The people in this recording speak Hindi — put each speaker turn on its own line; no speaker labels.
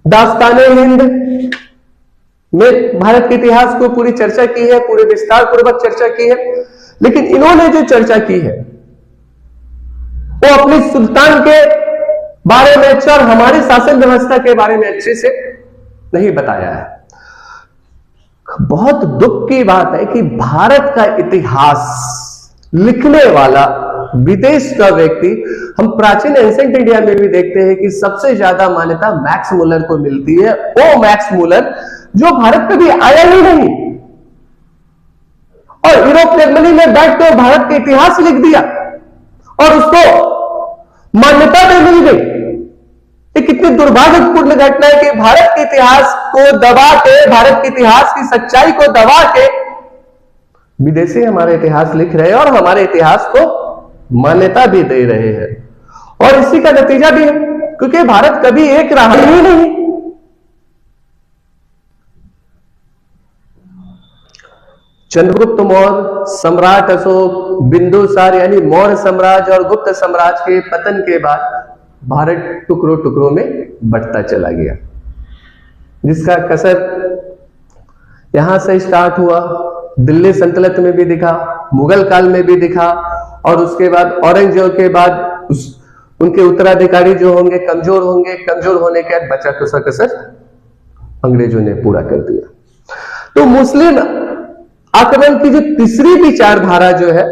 दास्ताने हिंद में भारत के इतिहास को पूरी चर्चा की है, पूरे विस्तार पूर्वक चर्चा की है। लेकिन इन्होंने जो चर्चा की है वो अपने सुल्तान के बारे में अच्छा और हमारी शासन व्यवस्था के बारे में अच्छे से नहीं बताया है। बहुत दुख की बात है कि भारत का इतिहास लिखने वाला विदेश का व्यक्ति, हम प्राचीन एंसेंट इंडिया में भी देखते हैं कि सबसे ज्यादा मान्यता मैक्स मुलर को मिलती है। वो मैक्स मुलर जो भारत पे भी आया ही नहीं और यूरोप जर्मनी में बैठ कर भारत का इतिहास लिख दिया और उसको मान्यता भी मिल गई। ये कितनी दुर्भाग्यपूर्ण घटना है कि भारत के इतिहास को दबा के, भारत के इतिहास की सच्चाई को दबा के विदेशी हमारा इतिहास लिख रहे हैं और हमारे इतिहास को मान्यता भी दे रहे हैं। और इसी का नतीजा भी है क्योंकि भारत कभी एक रहा ही नहीं। चंद्रगुप्त मौर्य, सम्राट अशोक, बिंदुसार यानी मौर्य साम्राज्य और गुप्त साम्राज्य के पतन के बाद भारत टुकड़ों टुकड़ों में बढ़ता चला गया, जिसका कसर यहां से स्टार्ट हुआ, दिल्ली सल्तनत में भी दिखा, मुगल काल में भी दिखा और उसके बाद औरंगजेब के बाद उनके उत्तराधिकारी जो होंगे कमजोर होंगे, कमजोर होने के बाद बचा कुसा कसर अंग्रेजों ने पूरा कर दिया। तो मुस्लिम आक्रमण की जो तीसरी विचारधारा जो है